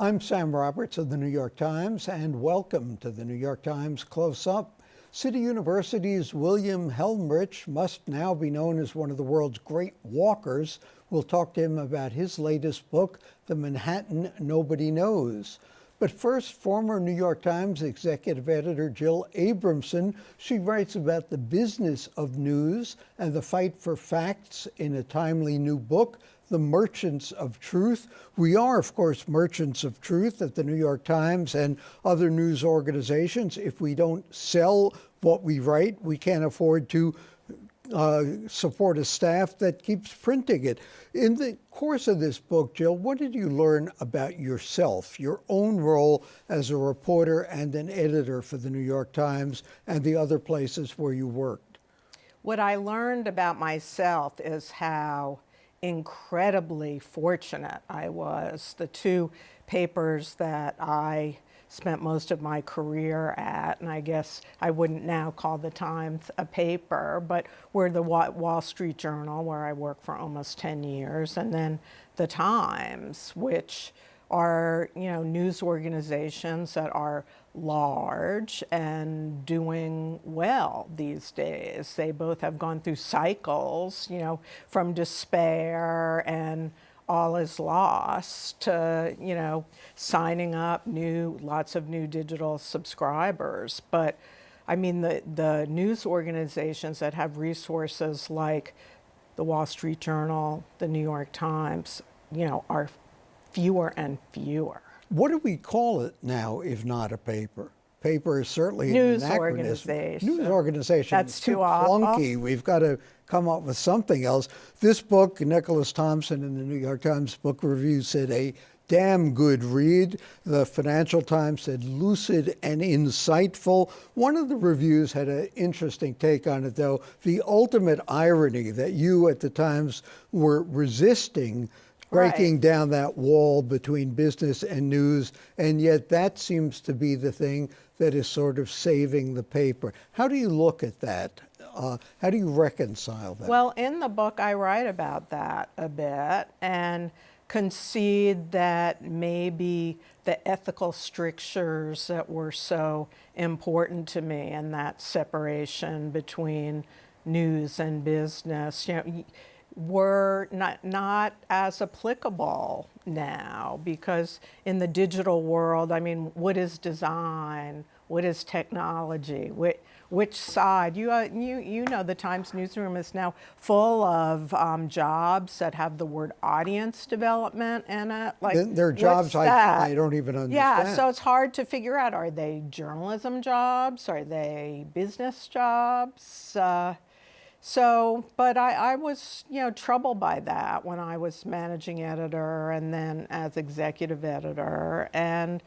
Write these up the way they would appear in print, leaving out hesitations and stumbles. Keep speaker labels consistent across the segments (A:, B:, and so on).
A: I'm Sam Roberts of the New York Times, and welcome to the New York Times Close-Up. City University's William Helmreich must now be known as one of the world's great walkers. We'll talk to him about his latest book, The Manhattan Nobody Knows. But first, former New York Times executive editor Jill Abramson. She writes about the business of news and the fight for facts in a timely new book, The Merchants of Truth. We are, of course, merchants of truth at the New York Times and other news organizations. If we don't sell what we write, we can't afford to support a staff that keeps printing it. In the course of this book, Jill, what did you learn about yourself, your own role as a reporter and an editor for the New York Times and the other places where you worked?
B: What I learned about myself is how incredibly fortunate I was. The two papers that I spent most of my career at, and I guess I wouldn't now call the Times a paper, but were the Wall Street Journal, where I worked for almost 10 years, and then the Times, which are, news organizations that are large and doing well these days. They both have gone through cycles, from despair and all is lost to, signing up lots of new digital subscribers. But I mean, the news organizations that have resources like the Wall Street Journal, the New York Times, are fewer and fewer.
A: What do we call it now, if not a paper? Paper is certainly
B: news
A: an anachronism.
B: Organization.
A: News organization.
B: That's too
A: clunky. We've got to come up with something else. This book, Nicholas Thompson in the New York Times Book Review said a damn good read. The Financial Times said lucid and insightful. One of the reviews had an interesting take on it, though. The ultimate irony that you at the Times were resisting breaking down that wall between business and news, and yet that seems to be the thing that is sort of saving the paper. How do you look at that? How do you reconcile that?
B: Well, in the book, I write about that a bit and concede that maybe the ethical strictures that were so important to me and that separation between news and business, were not as applicable now, because in the digital world, I mean, what is design? What is technology? Which side? You know, the Times newsroom is now full of jobs that have the word audience development in it. Like,
A: there are jobs I don't even understand.
B: Yeah, so it's hard to figure out, are they journalism jobs? Are they business jobs? But I was, troubled by that when I was managing editor and then as executive editor. And,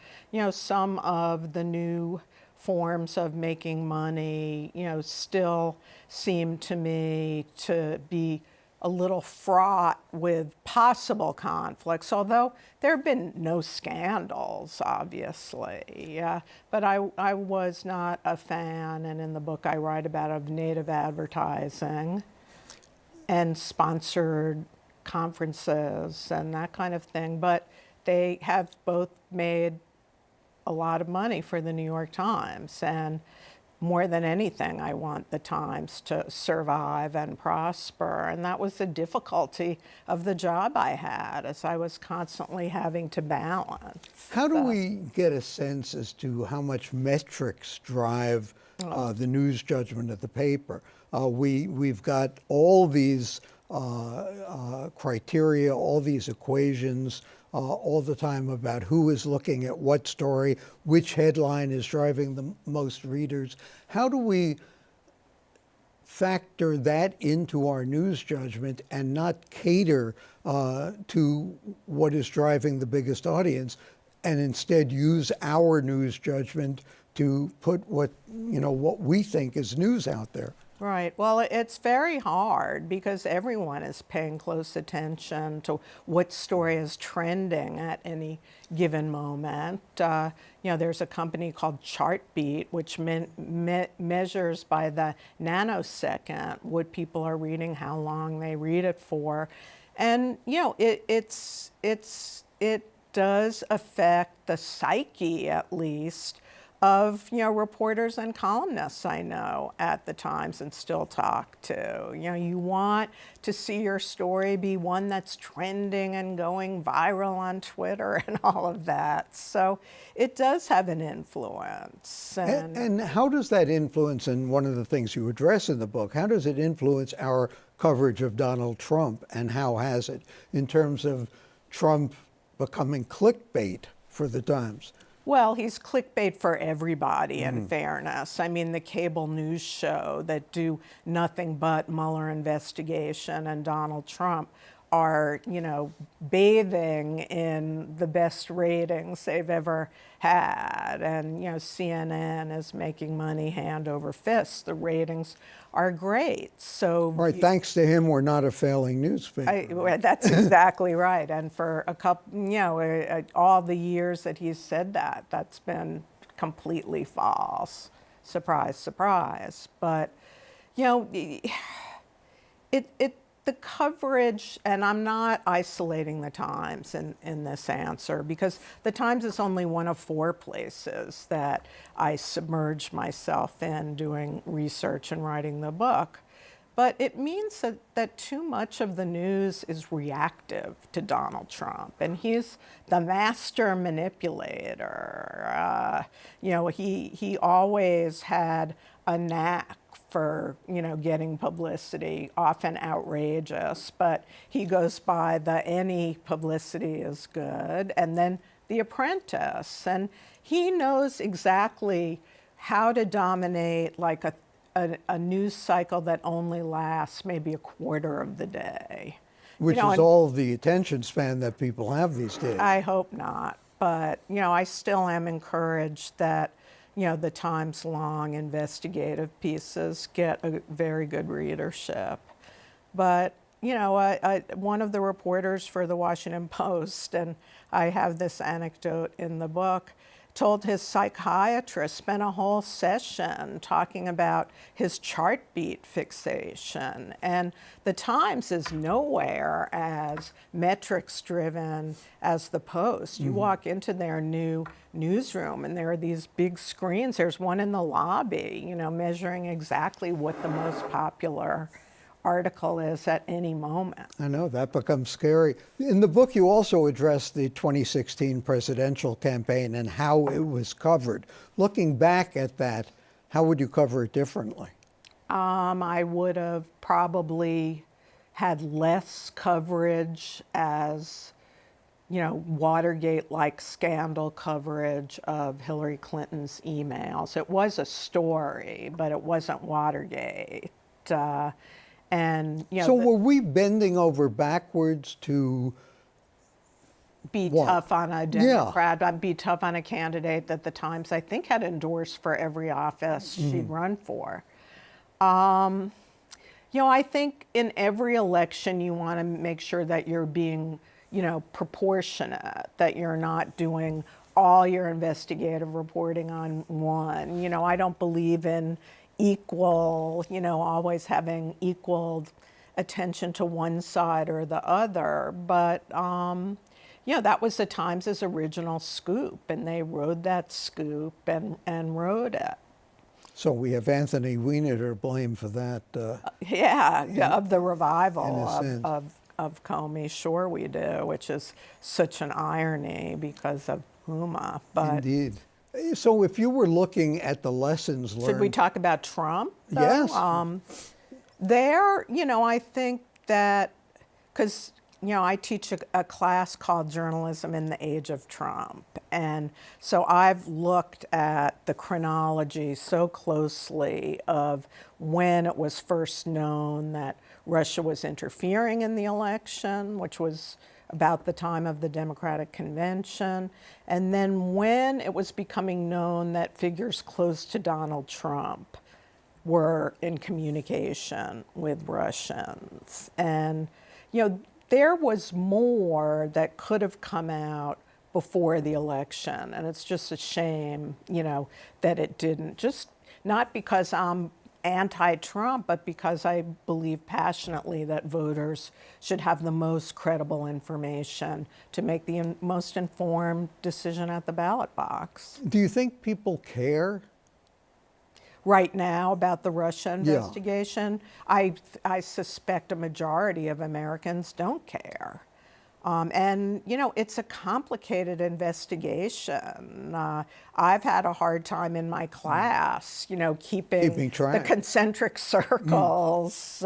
B: some of the new forms of making money, still seem to me to be a little fraught with possible conflicts, although there have been no scandals, obviously. But I was not a fan, and in the book I write about, of native advertising and sponsored conferences and that kind of thing. But they have both made a lot of money for the New York Times, and more than anything, I want the Times to survive and prosper. And that was the difficulty of the job I had, as I was constantly having to balance.
A: How do we get a sense as to how much metrics drive the news judgment of the paper? We've got all these criteria, all these equations, all the time about who is looking at what story, which headline is driving the most readers. How do we factor that into our news judgment and not cater to what is driving the biggest audience, and instead use our news judgment to put what we think is news out there?
B: Right. Well, it's very hard because everyone is paying close attention to what story is trending at any given moment. There's a company called Chartbeat, which measures by the nanosecond what people are reading, how long they read it for. And, it does affect the psyche, at least, of, reporters and columnists I know at the Times and still talk to. You want to see your story be one that's trending and going viral on Twitter and all of that. So it does have an influence.
A: And how does that influence, and one of the things you address in the book, how does it influence our coverage of Donald Trump, and how has it in terms of Trump becoming clickbait for the Times?
B: Well, he's clickbait for everybody, in fairness. I mean, the cable news show that do nothing but Mueller investigation and Donald Trump are, bathing in the best ratings they've ever had. And, CNN is making money hand over fist. The ratings are great. So,
A: Right, thanks to him, we're not a failing newspaper.
B: That's exactly right. And for a couple, all the years that he's said that, that's been completely false. Surprise, surprise. But, the coverage, and I'm not isolating the Times in this answer, because the Times is only one of 4 places that I submerged myself in doing research and writing the book. But it means that too much of the news is reactive to Donald Trump, and he's the master manipulator. He always had a knack for, getting publicity, often outrageous, but he goes by the any publicity is good, and then The Apprentice. And he knows exactly how to dominate like a news cycle that only lasts maybe a quarter of the day.
A: Which is all the attention span that people have these days.
B: I hope not, but, I still am encouraged that the Times' long investigative pieces get a very good readership. But, one of the reporters for the Washington Post, and I have this anecdote in the book, told his psychiatrist, spent a whole session talking about his chart beat fixation. And the Times is nowhere as metrics driven as the Post. You walk into their new newsroom and there are these big screens. There's one in the lobby, measuring exactly what the most popular article is at any moment.
A: I know, that becomes scary. In the book, you also address the 2016 presidential campaign and how it was covered. Looking back at that, how would you cover it differently?
B: I would have probably had less coverage as, Watergate-like scandal coverage of Hillary Clinton's emails. It was a story, but it wasn't Watergate.
A: So were we bending over backwards to
B: be tough on a Democrat, be tough on a candidate that the Times, I think, had endorsed for every office she'd run for? I think in every election you want to make sure that you're being, proportionate, that you're not doing all your investigative reporting on one. I don't believe in equal, always having equal attention to one side or the other. But, that was the Times' original scoop, and they rode that scoop and rode it.
A: So we have Anthony Weiner to blame for that.
B: Of the revival of Comey, sure we do, which is such an irony because of Huma. But
A: indeed. So if you were looking at the lessons learned...
B: Should we talk about Trump, though?
A: Yes.
B: I think that, because, I teach a class called Journalism in the Age of Trump. And so I've looked at the chronology so closely of when it was first known that Russia was interfering in the election, which was about the time of the Democratic Convention, and then when it was becoming known that figures close to Donald Trump were in communication with Russians. And, there was more that could have come out before the election, and it's just a shame, that it didn't. Just not because I'm anti-Trump, but because I believe passionately that voters should have the most credible information to make the most informed decision at the ballot box.
A: Do you think people care?
B: Right now about the Russia investigation, I suspect a majority of Americans don't care. And, you know, it's a complicated investigation. I've had a hard time in my class, you know, keeping
A: track.
B: the concentric circles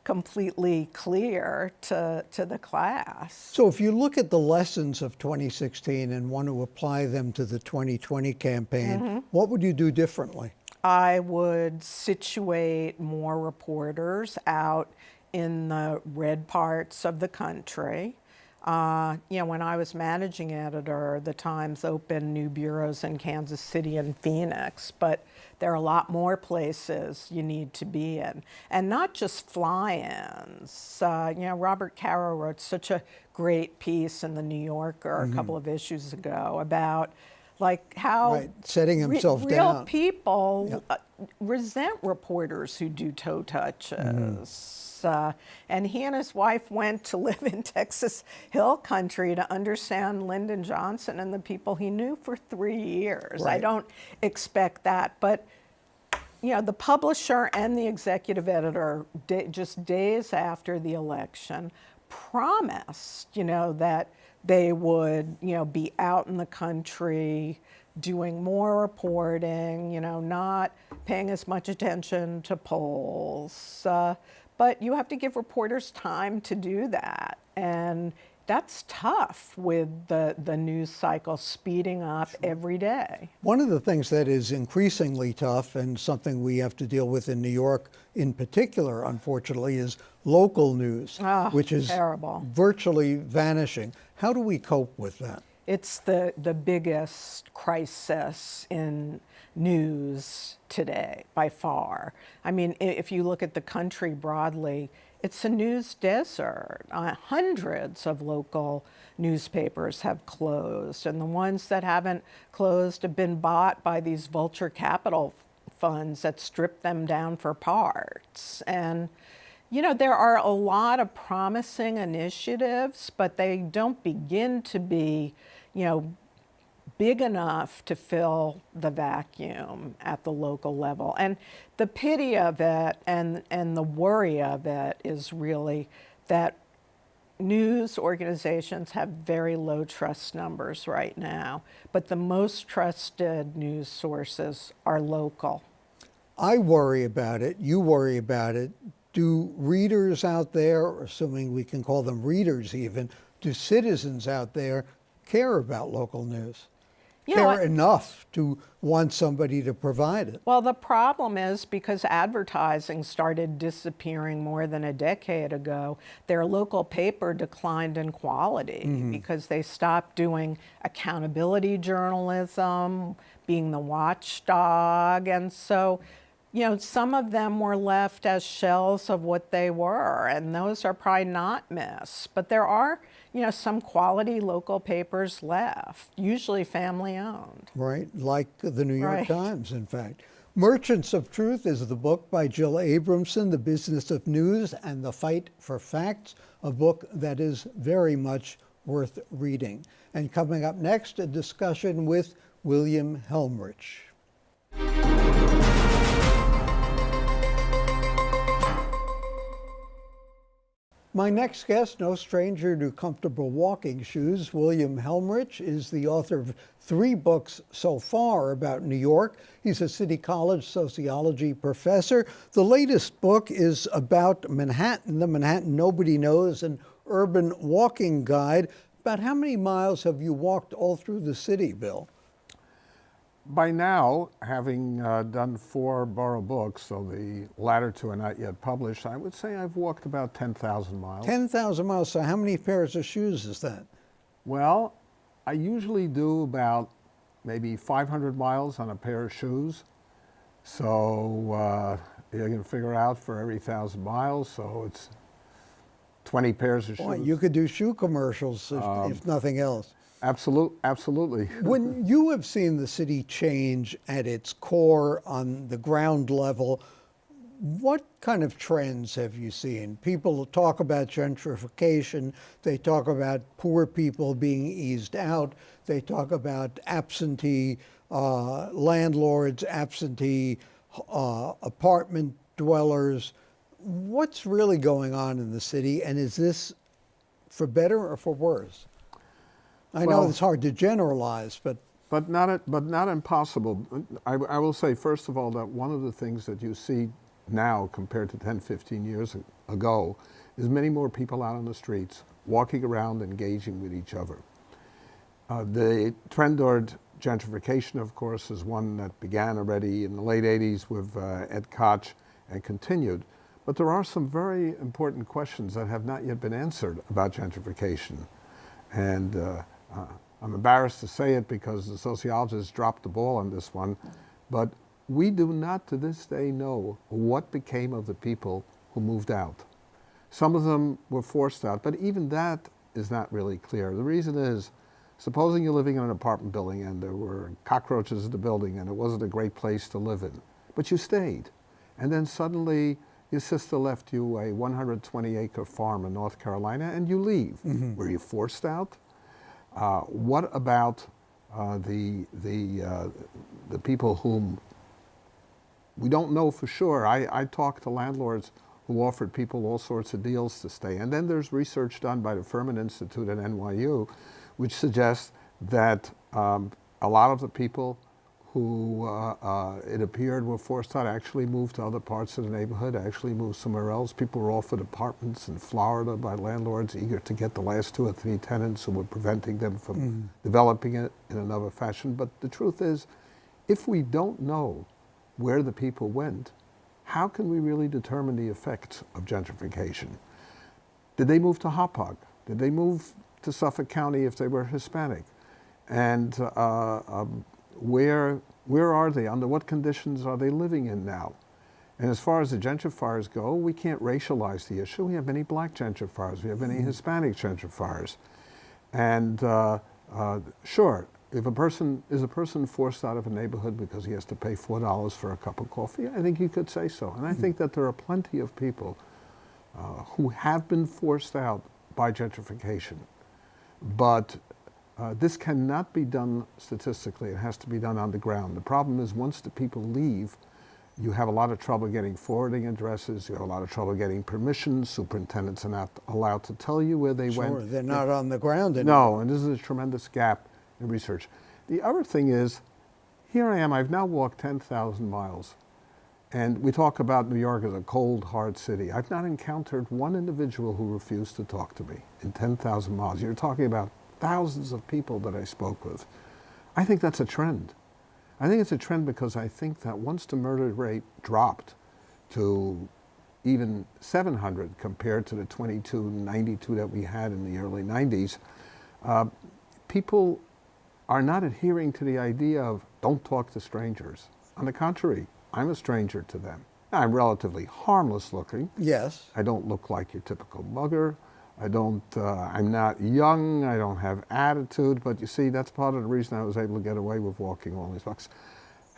B: completely clear to the class.
A: So if you look at the lessons of 2016 and want to apply them to the 2020 campaign, what would you do differently?
B: I would situate more reporters out in the red parts of the country. You know, when I was managing editor, the Times opened new bureaus in Kansas City and Phoenix, but there are a lot more places you need to be in. And not just fly-ins. You know, Robert Caro wrote such a great piece in The New Yorker a couple of issues ago about like how
A: setting himself
B: real
A: down.
B: people resent reporters who do toe touches. And he and his wife went to live in Texas Hill Country to understand Lyndon Johnson and the people he knew for 3 years. I don't expect that. But, you know, the publisher and the executive editor, just days after the election, promised, you know, that they would, you know, be out in the country doing more reporting, you know, not paying as much attention to polls. But you have to give reporters time to do that. And that's tough with the news cycle speeding up every day.
A: One of the things that is increasingly tough and something we have to deal with in New York in particular, unfortunately, is local news, which is
B: terrible.
A: Virtually vanishing. How do we cope with that?
B: It's the biggest crisis in news today, by far. I mean, if you look at the country broadly, it's a news desert. Hundreds of local newspapers have closed, and the ones that haven't closed have been bought by these vulture capital funds that strip them down for parts. And you know, there are a lot of promising initiatives, but they don't begin to be, you know, big enough to fill the vacuum at the local level. And the pity of it and the worry of it is really that news organizations have very low trust numbers right now, but the most trusted news sources are local.
A: I worry about it. You worry about it. Do readers out there, assuming we can call them readers even, do citizens out there care about local news? Care enough to want somebody to provide it?
B: Well, the problem is because advertising started disappearing more than a decade ago, their local paper declined in quality because they stopped doing accountability journalism, being the watchdog, and so you know, some of them were left as shells of what they were, and those are probably not missed. But there are, you know, some quality local papers left, usually family-owned.
A: Right, like the New York Times, in fact. Merchants of Truth is the book by Jill Abramson, The Business of News and the Fight for Facts, a book that is very much worth reading. And coming up next, a discussion with William Helmreich. My next guest, no stranger to comfortable walking shoes, William Helmreich is the author of 3 books so far about New York. He's a City College sociology professor. The latest book is about Manhattan, the Manhattan Nobody Knows, an urban walking guide. About how many miles have you walked all through the city, Bill?
C: By now, having done 4 borough books, so the latter 2 are not yet published, I would say I've walked about 10,000 miles.
A: 10,000 miles. So how many pairs of shoes is that?
C: Well, I usually do about maybe 500 miles on a pair of shoes. So you can figure out for every 1,000 miles, so it's 20 pairs of shoes.
A: Boy, you could do shoe commercials if nothing else.
C: Absolutely.
A: When you have seen the city change at its core on the ground level, What kind of trends have you seen? People talk about gentrification. They talk about poor people being eased out. They talk about absentee landlords, absentee apartment dwellers. What's really going on in the city, and is this for better or for worse? I know it's hard to generalize, but
C: not impossible. I will say, first of all, that one of the things that you see now compared to 10, 15 years ago is many more people out on the streets, walking around, engaging with each other. The trend toward gentrification, of course, is one that began already in the late 80s with Ed Koch and continued. But there are some very important questions that have not yet been answered about gentrification. And I'm embarrassed to say it because the sociologists dropped the ball on this one, but we do not to this day know what became of the people who moved out. Some of them were forced out, but even that is not really clear. The reason is, supposing you're living in an apartment building and there were cockroaches in the building and it wasn't a great place to live in, but you stayed. And then suddenly your sister left you a 120-acre farm in North Carolina and you leave. Mm-hmm. Were you forced out? What about the people whom we don't know for sure? I talked to landlords who offered people all sorts of deals to stay. And then there's research done by the Furman Institute at NYU, which suggests that a lot of the people who it appeared were forced out actually moved to other parts of the neighborhood, actually moved somewhere else. People were offered apartments in Florida by landlords eager to get the last 2 or 3 tenants who were preventing them from developing it in another fashion. But the truth is, if we don't know where the people went, how can we really determine the effects of gentrification? Did they move to Hauppauge? Did they move to Suffolk County if they were Hispanic? And where are they? Under what conditions are they living in now? And as far as the gentrifiers go, we can't racialize the issue. We have many black gentrifiers. We have many Hispanic gentrifiers. And sure, if a person forced out of a neighborhood because he has to pay $4 for a cup of coffee, I think you could say so. And I think that there are plenty of people who have been forced out by gentrification. But this cannot be done statistically. It has to be done on the ground. The problem is once the people leave, you have a lot of trouble getting forwarding addresses. You have a lot of trouble getting permissions. Superintendents are not allowed to tell you where they went.
A: Sure, they're not on the ground anymore.
C: No, and this is a tremendous gap in research. The other thing is, here I am, I've now walked 10,000 miles. And we talk about New York as a cold, hard city. I've not encountered one individual who refused to talk to me in 10,000 miles. You're talking about thousands of people that I spoke with. I think that's a trend. I think it's a trend because I think that once the murder rate dropped to even 700 compared to the 2292 that we had in the early 90s, people are not adhering to the idea of don't talk to strangers. On the contrary, I'm a stranger to them. Now, I'm relatively harmless looking.
A: Yes.
C: I don't look like your typical mugger. I'm not young, I don't have attitude, but you see, that's part of the reason I was able to get away with walking all these blocks.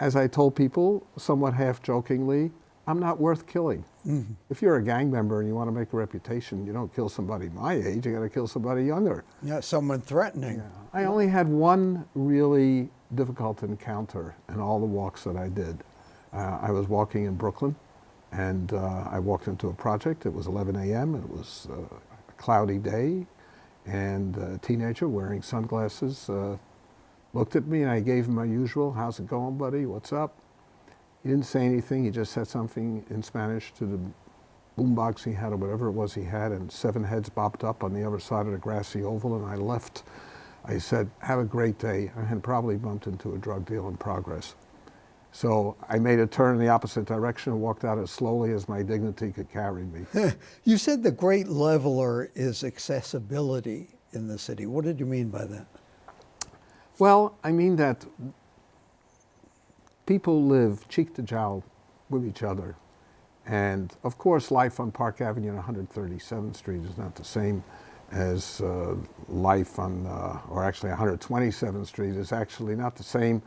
C: As I told people, somewhat half-jokingly, I'm not worth killing. Mm-hmm. If you're a gang member and you want to make a reputation, you don't kill somebody my age, you got to kill somebody younger.
A: Yeah, someone threatening.
C: Yeah. I only had one really difficult encounter in all the walks that I did. I was walking in Brooklyn, and I walked into a project. It was 11 a.m., and it was a cloudy day, and a teenager wearing sunglasses looked at me, and I gave him my usual, "How's it going, buddy? What's up?" He didn't say anything. He just said something in Spanish to the boombox he had or whatever it was he had, and 7 heads bopped up on the other side of the grassy oval, and I left. I said, "Have a great day." I had probably bumped into a drug deal in progress. So I made a turn in the opposite direction and walked out as slowly as my dignity could carry me.
A: You said the great leveler is accessibility in the city. What did you mean by that?
C: Well, I mean that people live cheek to jowl with each other. And of course, life on Park Avenue and 137th Street is not the same as life on, or actually 127th Street is actually not the same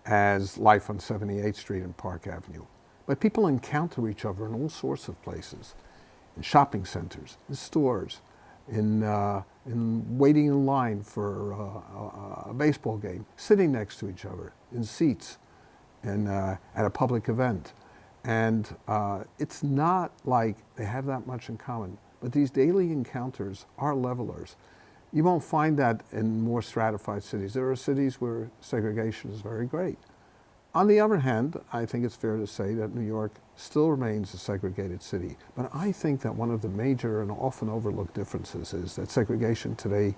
C: as life on 78th Street and Park Avenue. But people encounter each other in all sorts of places, in shopping centers, in stores, in waiting in line for a baseball game, sitting next to each other in seats and at a public event. And it's not like they have that much in common, but these daily encounters are levelers. You won't find that in more stratified cities. There are cities where segregation is very great. On the other hand, I think it's fair to say that New York still remains a segregated city. But I think that one of the major and often overlooked differences is that segregation today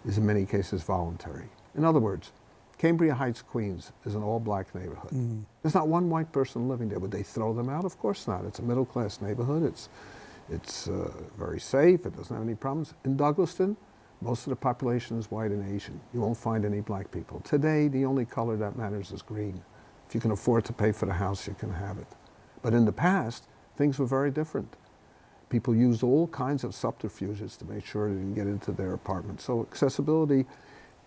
C: is in many cases voluntary. In other words, Cambria Heights, Queens is an all-black neighborhood. There's not one white person living there. Would they throw them out? Of course not. It's a middle-class neighborhood. It's very safe. It doesn't have any problems. In Douglaston, most of the population is white and Asian. You won't find any black people. Today, the only color that matters is green. If you can afford to pay for the house, you can have it. But in the past, things were very different. People used all kinds of subterfuges to make sure they didn't get into their apartment. So accessibility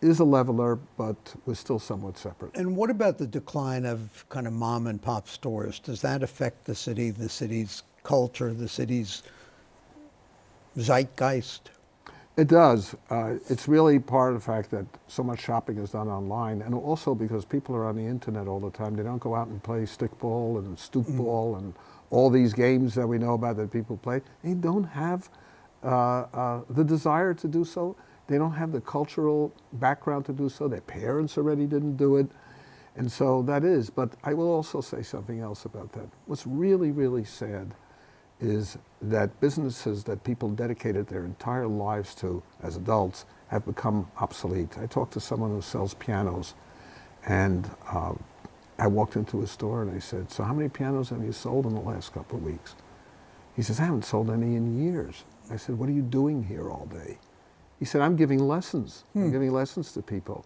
C: is a leveler, but we're still somewhat separate.
A: And what about the decline of kind of mom and pop stores? Does that affect the city's culture, the city's zeitgeist?
C: It does. It's really part of the fact that so much shopping is done online, and also because people are on the internet all the time. They don't go out and play stickball and stoop ball and all these games that we know about that people play. They don't have the desire to do so. They don't have the cultural background to do so. Their parents already didn't do it. And so that is. But I will also say something else about that. What's really, really sad is that businesses that people dedicated their entire lives to as adults have become obsolete. I talked to someone who sells pianos, and I walked into a store and I said, "So how many pianos have you sold in the last couple of weeks?" He says, "I haven't sold any in years." I said, "What are you doing here all day?" He said, "I'm giving lessons. I'm giving lessons to people."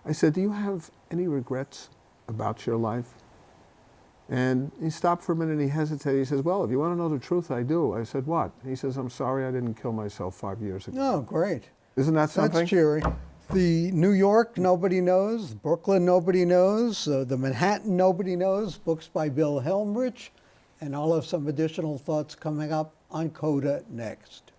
C: I said, "Do you have any regrets about your life?" And he stopped for a minute and he hesitated. He says, "Well, if you want to know the truth, I do." I said, "What?" He says, "I'm sorry I didn't kill myself 5 years ago."
A: Oh, great.
C: Isn't that something?
A: That's cheery. The New York, nobody knows. Brooklyn, nobody knows. The Manhattan, nobody knows. Books by Bill Helmreich. And I'll have some additional thoughts coming up on CODA next.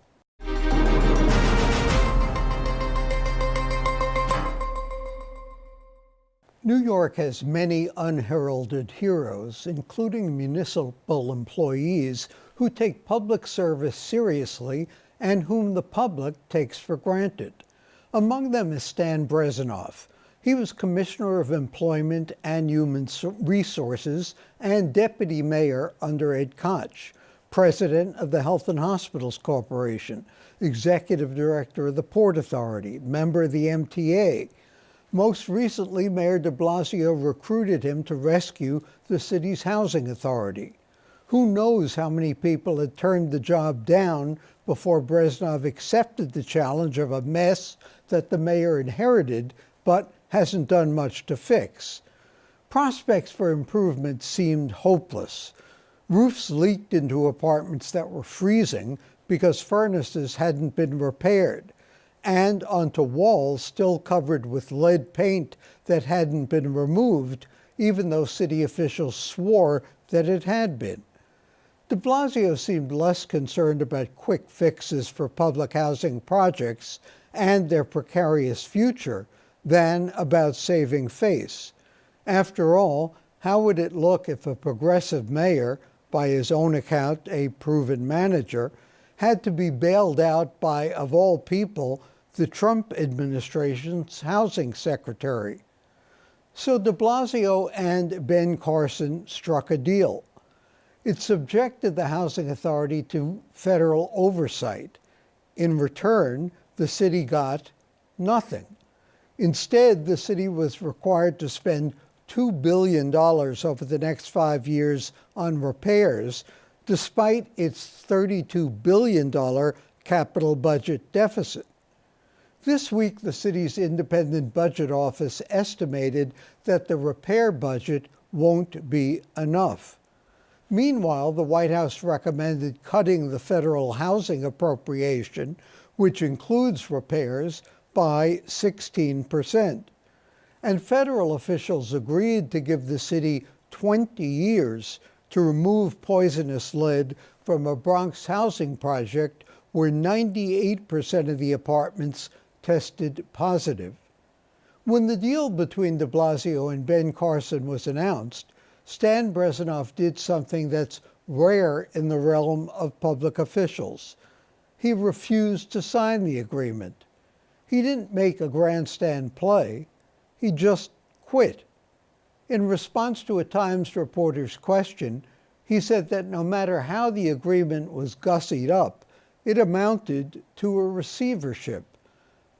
A: New York has many unheralded heroes, including municipal employees who take public service seriously and whom the public takes for granted. Among them is Stan Brezhnev. He was Commissioner of Employment and Human Resources and Deputy Mayor under Ed Koch, President of the Health and Hospitals Corporation, Executive Director of the Port Authority, member of the MTA. Most recently, Mayor de Blasio recruited him to rescue the city's housing authority. Who knows how many people had turned the job down before Brezhnev accepted the challenge of a mess that the mayor inherited but hasn't done much to fix. Prospects for improvement seemed hopeless. Roofs leaked into apartments that were freezing because furnaces hadn't been repaired, and onto walls still covered with lead paint that hadn't been removed, even though city officials swore that it had been. De Blasio seemed less concerned about quick fixes for public housing projects and their precarious future than about saving face. After all, how would it look if a progressive mayor, by his own account a proven manager, had to be bailed out by, of all people, the Trump administration's housing secretary? So de Blasio and Ben Carson struck a deal. It subjected the housing authority to federal oversight. In return, the city got nothing. Instead, the city was required to spend $2 billion over the next 5 years on repairs, despite its $32 billion capital budget deficit. This week, the city's independent budget office estimated that the repair budget won't be enough. Meanwhile, the White House recommended cutting the federal housing appropriation, which includes repairs, by 16%. And federal officials agreed to give the city 20 years to remove poisonous lead from a Bronx housing project where 98% of the apartments tested positive. When the deal between de Blasio and Ben Carson was announced, Stan Brezhnev did something that's rare in the realm of public officials. He refused to sign the agreement. He didn't make a grandstand play. He just quit. In response to a Times reporter's question, he said that no matter how the agreement was gussied up, it amounted to a receivership,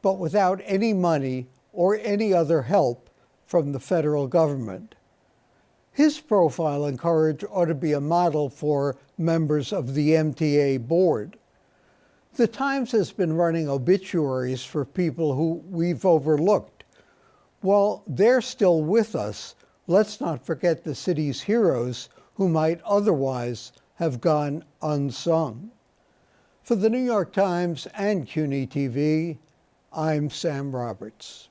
A: but without any money or any other help from the federal government. His profile and courage ought to be a model for members of the MTA board. The Times has been running obituaries for people who we've overlooked. While they're still with us, let's not forget the city's heroes who might otherwise have gone unsung. For the New York Times and CUNY TV, I'm Sam Roberts.